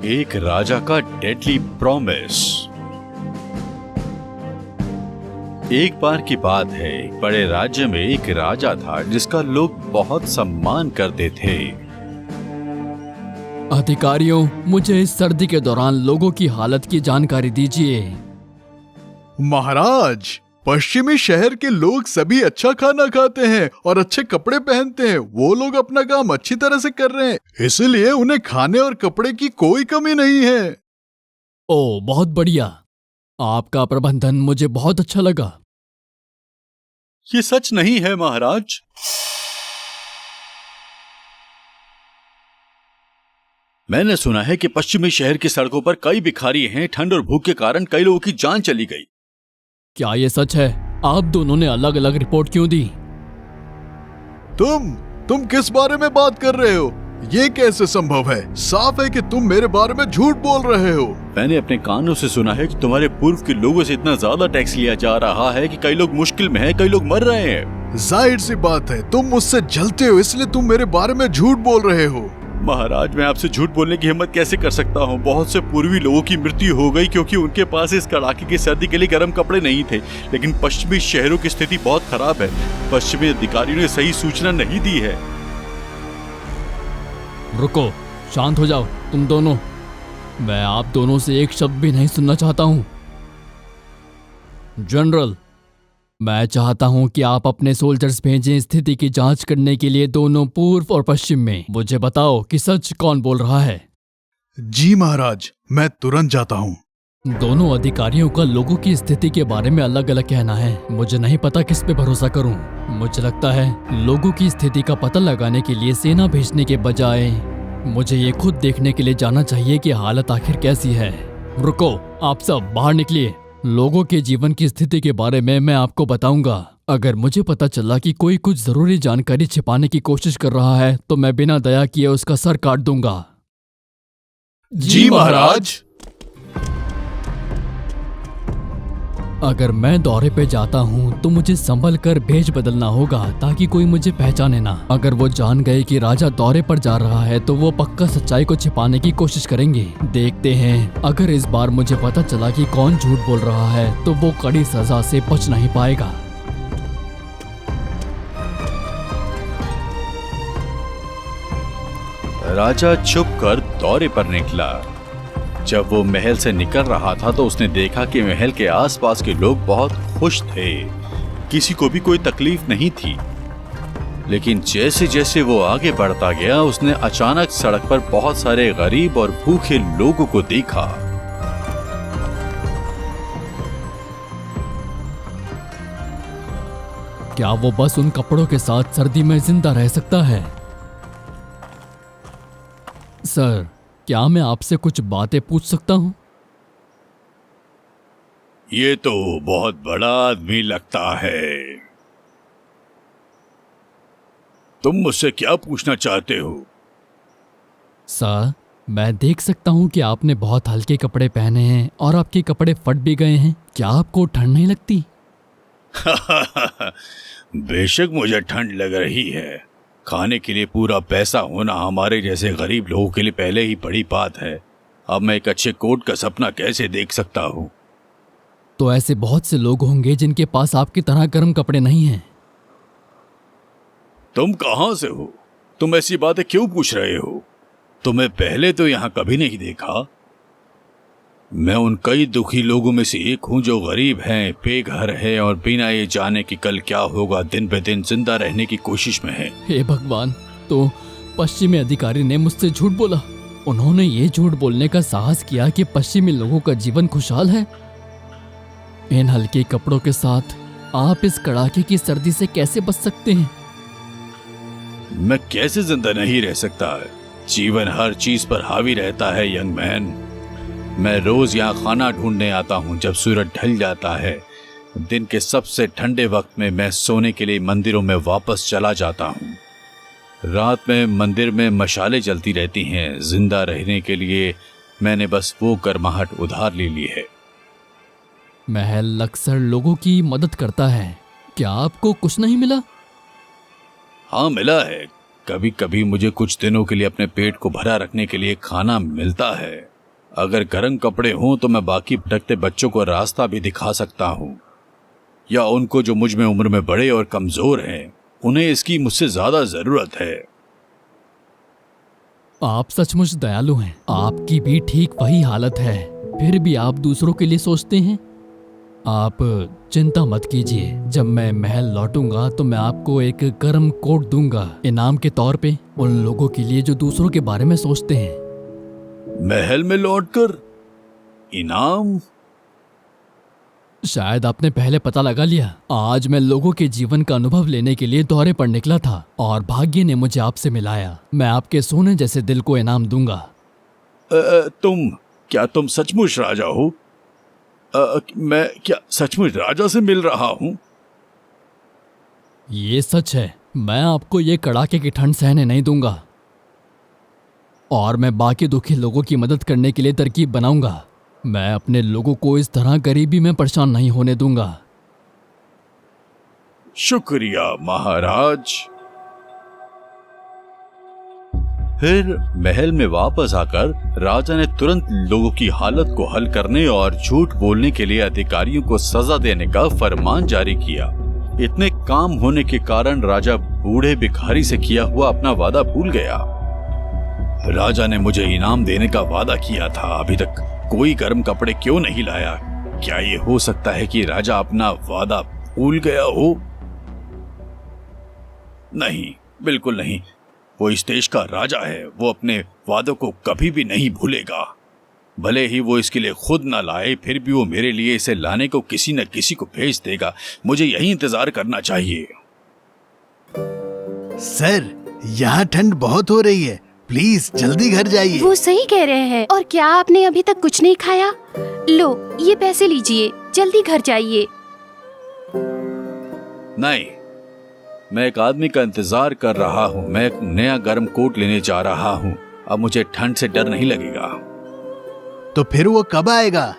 एक राजा का deadly promise. एक बार की बात है, एक बड़े राज्य में एक राजा था जिसका लोग बहुत सम्मान करते थे। अधिकारियों, मुझे इस सर्दी के दौरान लोगों की हालत की जानकारी दीजिए। महाराज, पश्चिमी शहर के लोग सभी अच्छा खाना खाते हैं और अच्छे कपड़े पहनते हैं। वो लोग अपना काम अच्छी तरह से कर रहे हैं, इसलिए उन्हें खाने और कपड़े की कोई कमी नहीं है। ओह, बहुत बढ़िया। आपका प्रबंधन मुझे बहुत अच्छा लगा। ये सच नहीं है महाराज। मैंने सुना है कि पश्चिमी शहर की सड़कों पर कई भिखारी हैं। ठंड और भूख के कारण कई लोगों की जान चली गई। क्या ये सच है? आप दोनों ने अलग अलग रिपोर्ट क्यों दी? तुम किस बारे में बात कर रहे हो? ये कैसे संभव है? साफ है कि तुम मेरे बारे में झूठ बोल रहे हो। मैंने अपने कानों से सुना है कि तुम्हारे पूर्व के लोगों से इतना ज्यादा टैक्स लिया जा रहा है कि कई लोग मुश्किल में हैं, कई लोग मर रहे हैं। जाहिर सी बात है, तुम मुझसे जलते हो, इसलिए तुम मेरे बारे में झूठ बोल रहे हो। महाराज, मैं आपसे झूठ बोलने की हिम्मत कैसे कर सकता हूँ? बहुत से पूर्वी लोगों की मृत्यु हो गई क्योंकि उनके पास इस कड़ाके की सर्दी के लिए गर्म कपड़े नहीं थे। लेकिन पश्चिमी शहरों की स्थिति बहुत खराब है। पश्चिमी अधिकारियों ने सही सूचना नहीं दी है। रुको, शांत हो जाओ तुम दोनों। मैं आप दोनों से एक शब्द भी नहीं सुनना चाहता हूं। जनरल, मैं चाहता हूं कि आप अपने सोल्जर्स भेजें स्थिति की जांच करने के लिए दोनों पूर्व और पश्चिम में। मुझे बताओ कि सच कौन बोल रहा है। जी महाराज, मैं तुरंत जाता हूँ। दोनों अधिकारियों का लोगों की स्थिति के बारे में अलग अलग कहना है। मुझे नहीं पता किस पे भरोसा करूं। मुझे लगता है लोगों की स्थिति का पता लगाने के लिए सेना भेजने के बजाय मुझे ये खुद देखने के लिए जाना चाहिए कि हालत आखिर कैसी है। रुको, आप सब बाहर निकलिए। लोगों के जीवन की स्थिति के बारे में मैं आपको बताऊंगा। अगर मुझे पता चला कि कोई कुछ जरूरी जानकारी छिपाने की कोशिश कर रहा है तो मैं बिना दया किए उसका सर काट दूंगा। जी महाराज। अगर मैं दौरे पे जाता हूँ तो मुझे संभल कर भेज बदलना होगा ताकि कोई मुझे पहचाने ना। अगर वो जान गए कि राजा दौरे पर जा रहा है तो वो पक्का सच्चाई को छिपाने की कोशिश करेंगे। देखते हैं, अगर इस बार मुझे पता चला कि कौन झूठ बोल रहा है तो वो कड़ी सजा से बच नहीं पाएगा। राजा चुप कर दौरे पर निकला। जब वो महल से निकल रहा था तो उसने देखा कि महल के आसपास के लोग बहुत खुश थे। किसी को भी कोई तकलीफ नहीं थी। लेकिन जैसे जैसे वो आगे बढ़ता गया, उसने अचानक सड़क पर बहुत सारे गरीब और भूखे लोगों को देखा। क्या वो बस उन कपड़ों के साथ सर्दी में जिंदा रह सकता है? सर, क्या मैं आपसे कुछ बातें पूछ सकता हूँ? ये तो बहुत बड़ा आदमी लगता है। तुम मुझसे क्या पूछना चाहते हो? सर, मैं देख सकता हूँ कि आपने बहुत हल्के कपड़े पहने हैं और आपके कपड़े फट भी गए हैं। क्या आपको ठंड नहीं लगती? बेशक मुझे ठंड लग रही है। खाने के लिए पूरा पैसा होना हमारे जैसे गरीब लोगों के लिए पहले ही बड़ी बात है। अब मैं एक अच्छे कोट का सपना कैसे देख सकता हूँ? तो ऐसे बहुत से लोग होंगे जिनके पास आपकी तरह गर्म कपड़े नहीं हैं। तुम कहाँ से हो? तुम ऐसी बातें क्यों पूछ रहे हो? तुम्हें पहले तो यहाँ कभी नहीं देखा। मैं उन कई दुखी लोगों में से एक हूँ जो गरीब हैं, बेघर है और बिना ये जाने कि कल क्या होगा दिन पे दिन जिंदा रहने की कोशिश में है। हे भगवान, तो पश्चिमी अधिकारी ने मुझसे झूठ बोला। उन्होंने ये झूठ बोलने का साहस किया कि पश्चिमी लोगों का जीवन खुशहाल है। इन हल्के कपड़ों के साथ आप इस कड़ाके की सर्दी से कैसे बच सकते हैं? मैं कैसे जिंदा नहीं रह सकता? जीवन हर चीज पर हावी रहता है यंग मैन। मैं रोज यहाँ खाना ढूंढने आता हूँ जब सूरज ढल जाता है। दिन के सबसे ठंडे वक्त में मैं सोने के लिए मंदिरों में वापस चला जाता हूँ। रात में मंदिर में मशालें जलती रहती हैं। जिंदा रहने के लिए मैंने बस वो गर्माहट उधार ले ली है। महल अक्सर लोगों की मदद करता है। क्या आपको कुछ नहीं मिला? हाँ, मिला है। कभी कभी मुझे कुछ दिनों के लिए अपने पेट को भरा रखने के लिए खाना मिलता है। अगर गर्म कपड़े हों तो मैं बाकी भटकते बच्चों को रास्ता भी दिखा सकता हूं, या उनको जो मुझ में उम्र में बड़े और कमजोर हैं, उन्हें इसकी मुझसे ज्यादा जरूरत है। आप सचमुच दयालु हैं। आपकी भी ठीक वही हालत है, फिर भी आप दूसरों के लिए सोचते हैं। आप चिंता मत कीजिए, जब मैं महल लौटूंगा तो मैं आपको एक गर्म कोट दूंगा इनाम के तौर पे, उन लोगों के लिए जो दूसरों के बारे में सोचते हैं। महल में लौटकर इनाम? शायद आपने पहले पता लगा लिया। आज मैं लोगों के जीवन का अनुभव लेने के लिए दौरे पर निकला था और भाग्य ने मुझे आपसे मिलाया। मैं आपके सोने जैसे दिल को इनाम दूंगा। तुम सचमुच राजा हो? मैं क्या सचमुच राजा से मिल रहा हूं? ये सच है। मैं आपको ये कड़ाके की ठंड सहने नहीं दूंगा और मैं बाकी दुखी लोगों की मदद करने के लिए तरकीब बनाऊंगा। मैं अपने लोगों को इस तरह गरीबी में परेशान नहीं होने दूंगा। शुक्रिया महाराज। फिर महल में वापस आकर राजा ने तुरंत लोगों की हालत को हल करने और झूठ बोलने के लिए अधिकारियों को सजा देने का फरमान जारी किया। इतने काम होने के कारण राजा बूढ़े भिखारी से किया हुआ अपना वादा भूल गया। राजा ने मुझे इनाम देने का वादा किया था, अभी तक कोई गर्म कपड़े क्यों नहीं लाया? क्या ये हो सकता है कि राजा अपना वादा भूल गया हो? नहीं, बिल्कुल नहीं। वो इस देश का राजा है, वो अपने वादों को कभी भी नहीं भूलेगा। भले ही वो इसके लिए खुद ना लाए, फिर भी वो मेरे लिए इसे लाने को किसी न किसी को भेज देगा। मुझे यही इंतजार करना चाहिए। सर, यहाँ ठंड बहुत हो रही है, प्लीज जल्दी घर जाइए। वो सही कह रहे हैं। और क्या आपने अभी तक कुछ नहीं खाया? लो, ये पैसे लीजिए, जल्दी घर जाइए। नहीं, मैं एक आदमी का इंतजार कर रहा हूँ। मैं एक नया गर्म कोट लेने जा रहा हूँ। अब मुझे ठंड से डर नहीं लगेगा। तो फिर वो कब आएगा?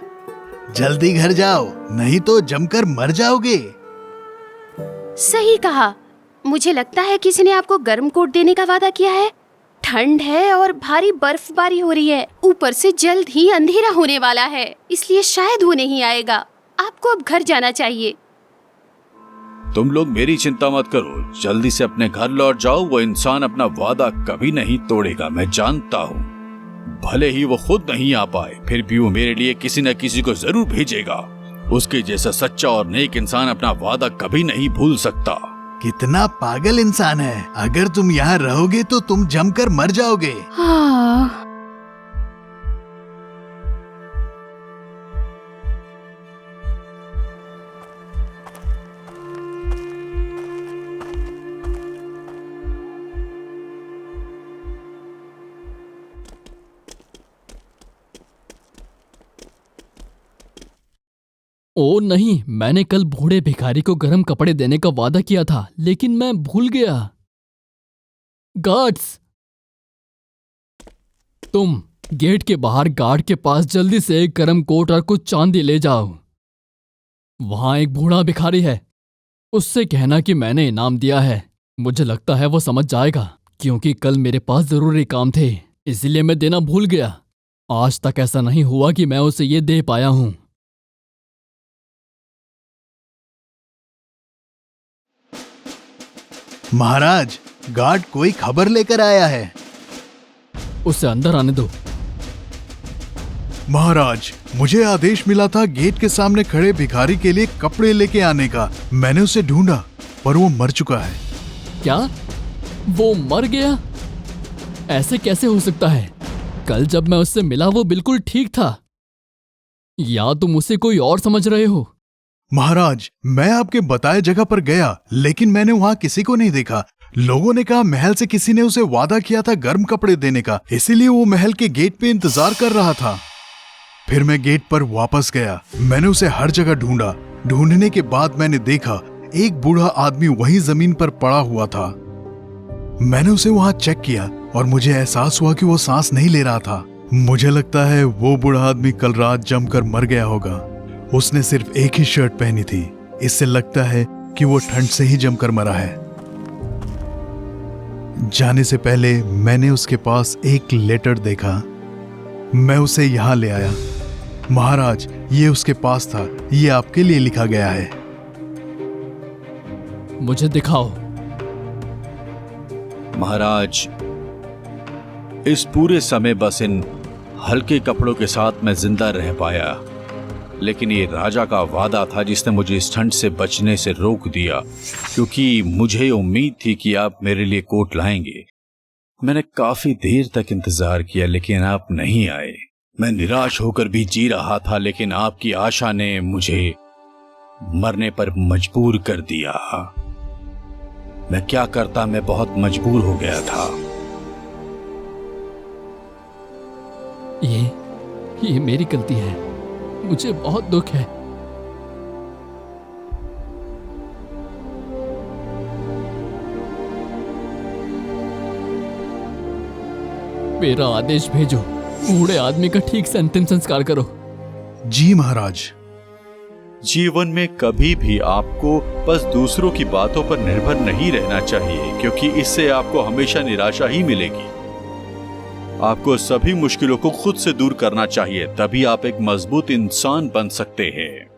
जल्दी घर जाओ, नहीं तो जमकर मर जाओगे। सही कहा। मुझे लगता है किसी ने आपको गर्म कोट देने का वादा किया है। ठंड है और भारी बर्फबारी हो रही है, ऊपर से जल्द ही अंधेरा होने वाला है, इसलिए शायद वो नहीं आएगा। आपको अब घर जाना चाहिए। तुम लोग मेरी चिंता मत करो, जल्दी से अपने घर लौट जाओ। वो इंसान अपना वादा कभी नहीं तोड़ेगा, मैं जानता हूँ। भले ही वो खुद नहीं आ पाए, फिर भी वो मेरे लिए किसी न किसी को जरूर भेजेगा। उसके जैसा सच्चा और नेक इंसान अपना वादा कभी नहीं भूल सकता। कितना पागल इंसान है। अगर तुम यहाँ रहोगे तो तुम जमकर मर जाओगे। हाँ। ओ नहीं, मैंने कल बूढ़े भिखारी को गर्म कपड़े देने का वादा किया था, लेकिन मैं भूल गया। गार्ड्स, तुम गेट के बाहर गार्ड के पास जल्दी से एक गर्म कोट और कुछ चांदी ले जाओ। वहां एक बूढ़ा भिखारी है, उससे कहना कि मैंने इनाम दिया है। मुझे लगता है वो समझ जाएगा, क्योंकि कल मेरे पास जरूरी काम थे, इसलिए मैं देना भूल गया। आज तक ऐसा नहीं हुआ कि मैं उसे ये दे पाया हूं। महाराज, गार्ड कोई खबर लेकर आया है। उसे अंदर आने दो। महाराज, मुझे आदेश मिला था गेट के सामने खड़े भिखारी के लिए कपड़े लेके आने का। मैंने उसे ढूंढा, पर वो मर चुका है। क्या? वो मर गया? ऐसे कैसे हो सकता है? कल जब मैं उससे मिला वो बिल्कुल ठीक था। या तुम उसे कोई और समझ रहे हो? महाराज, मैं आपके बताए जगह पर गया, लेकिन मैंने वहाँ किसी को नहीं देखा। लोगों ने कहा महल से किसी ने उसे वादा किया था गर्म कपड़े देने का, इसीलिए वो महल के गेट पे इंतजार कर रहा था। फिर मैं गेट पर वापस गया। मैंने उसे हर जगह ढूंढा। ढूंढने के बाद मैंने देखा एक बूढ़ा आदमी वहीं जमीन पर पड़ा हुआ था। मैंने उसे वहां चेक किया और मुझे एहसास हुआ कि वो सांस नहीं ले रहा था। मुझे लगता है वो बूढ़ा आदमी कल रात जमकर मर गया होगा। उसने सिर्फ एक ही शर्ट पहनी थी। इससे लगता है कि वो ठंड से ही जमकर मरा है। जाने से पहले मैंने उसके पास एक लेटर देखा। मैं उसे यहाँ ले आया। महाराज, ये उसके पास था। ये आपके लिए लिखा गया है। मुझे दिखाओ। महाराज, इस पूरे समय बस इन हल्के कपड़ों के साथ मैं जिंदा रह पाया, लेकिन ये राजा का वादा था जिसने मुझे इस ठंड से बचने से रोक दिया, क्योंकि मुझे उम्मीद थी कि आप मेरे लिए कोट लाएंगे। मैंने काफी देर तक इंतजार किया, लेकिन आप नहीं आए। मैं निराश होकर भी जी रहा था, लेकिन आपकी आशा ने मुझे मरने पर मजबूर कर दिया। मैं क्या करता, मैं बहुत मजबूर हो गया था। ये मेरी गलती है। मुझे बहुत दुख है। मेरा आदेश भेजो। बूढ़े आदमी का ठीक से अंतिम संस्कार करो। जी महाराज। जीवन में कभी भी आपको बस दूसरों की बातों पर निर्भर नहीं रहना चाहिए, क्योंकि इससे आपको हमेशा निराशा ही मिलेगी। आपको सभी मुश्किलों को खुद से दूर करना चाहिए, तभी आप एक मजबूत इंसान बन सकते हैं।